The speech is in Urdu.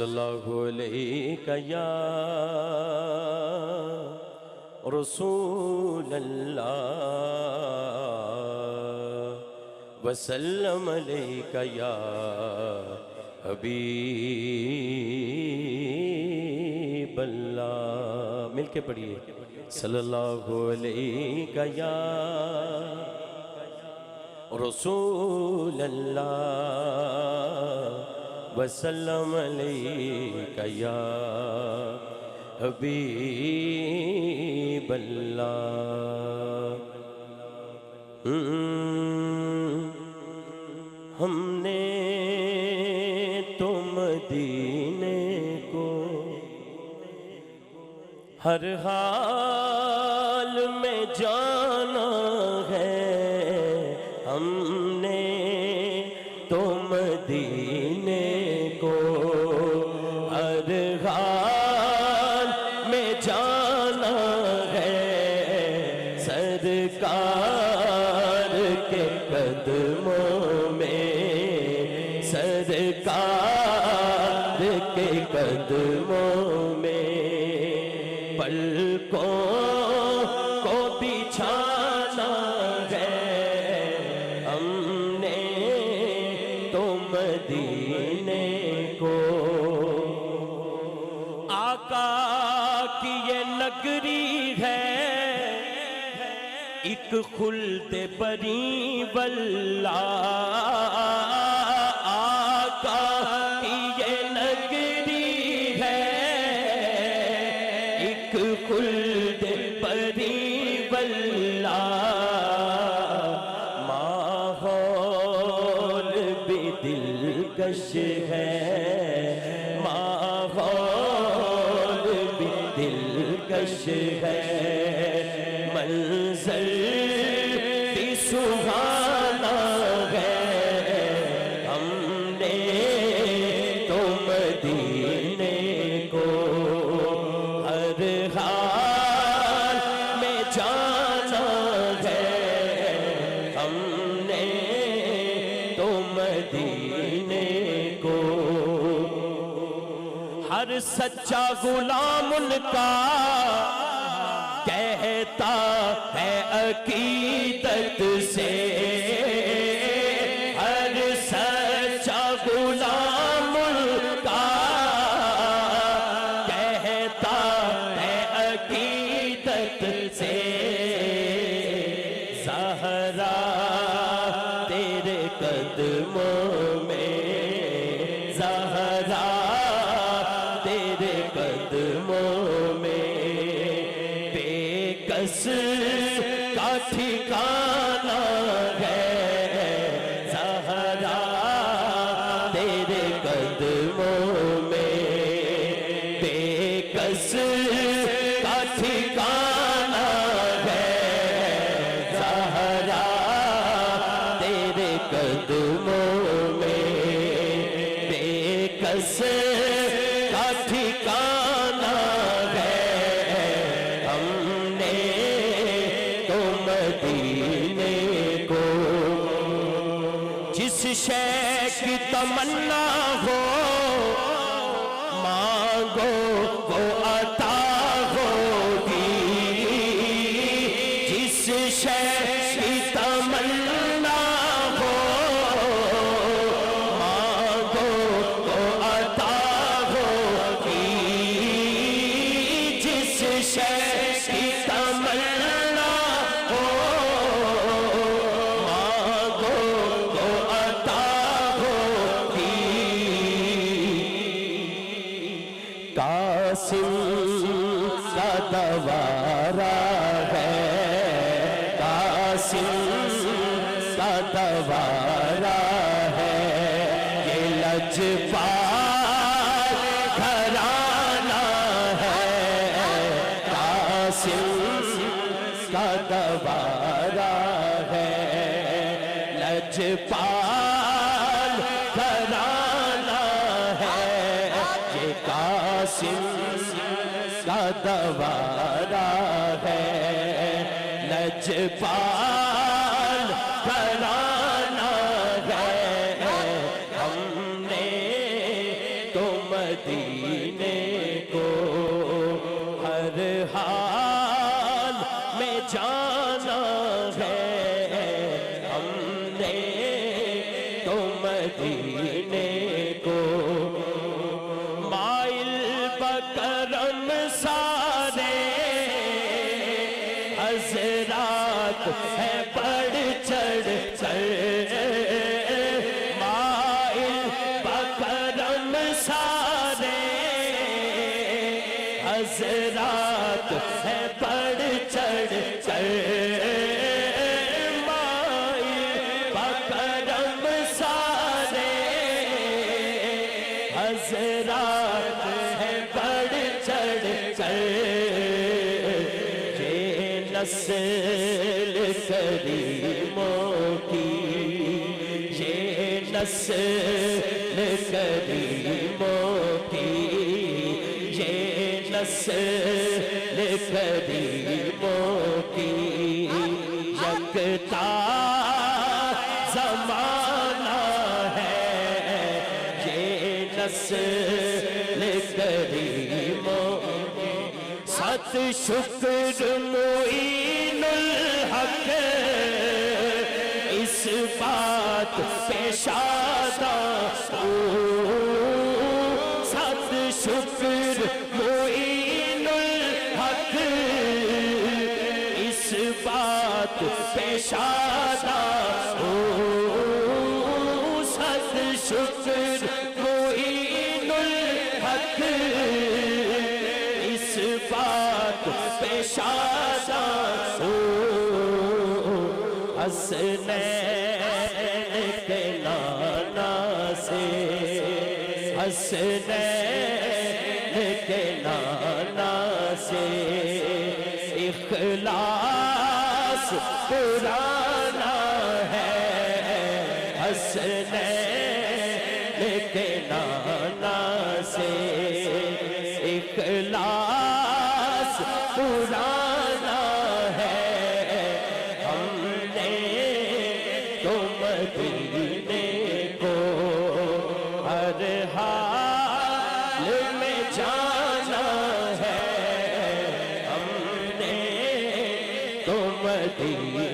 اللہ علیہ یا رسول اللہ وسلم علیہ یا حبیب اللہ. مل کے پڑھیے صلی اللہ علیہ یا رسول اللہ وسلم علیک یا حبیب اللہ. ہم نے تو مدینے کو ہر حال میں جانا ہے. ہم نے تو مدینے کو ہر حال میں جانا ہے. سرکار کے قدموں میں سرکار کے قدموں میں پلکوں کو بچھانا ہے. ہم نے تو مدینے کو آقا کی یہ نگری ہے ایک خلد بری واللہ. آقا کی یہ نگری ہے ایک خلد بری واللہ. ماحول بھی دلکش ہے ماحول بھی دلکش ہے. منظر بھی سہانا ہے. ہم نے تو مدینے کو ہر حال میں جانا ہے. ہم نے تو مدینے کو ہر سچا غلام ان کا کہتا ہے عقیدت سے. ہر سچا غلام ان کا کہتا ہے عقیدت سے. زہرا تیرے قدموں میں زہرا تیرے قدموں میں کس کا ٹھکانہ ہے. زہرا تیرے قدموں میں بے کس کا ٹھکانہ ہے. زہرا تیرے قدموں میں بے کس کا ٹھکانہ ہے. مدینے کو جس شے کی تمنا ہو مانگو وہ عطا ہوگی. جس شے کی تمنا ہو مانگو وہ عطا ہوگی. جس شے کی تمنا قاسم کا دوارا ہے قاسم کا دوارا ہے. یہ لجپال گھرانہ ہے. قاسم کا دوارا ہے لجپال گھرانہ ہے. یہ قاسم کا دوارا ہے لجپال گھرانہ ہے. ہم نے تو مدینے کو ہر حال میں جانا ہے ہم نے تو مدینے کو مائل بکرم سارے حضرات ہے بڑھ چڑھ کر مائل بکرم سارے حضرات ہے بڑھ چڑھ کر مائل بکرم سارے حضرات ہے بڑھ چڑھ کر نسل کریموں کی یہ نسل کریموں کی یہ نسل کریموں کی یکتا زمانہ ہے یہ نسل کریموں ست شکر معین الحق اس بات پہ شاداں ست شکر معین الحق اس بات پہ شاداں ست شکر معین الحق اس بات پہ شاداں حسنین کے نانا سے حسنین کے نانا سے اخلاص پرانا ہے حسنین کے نانا سے اخلاص پرانا ہے ہم نے تو مدینے کو ہر حال میں جانا ہے ہم نے تو مدینے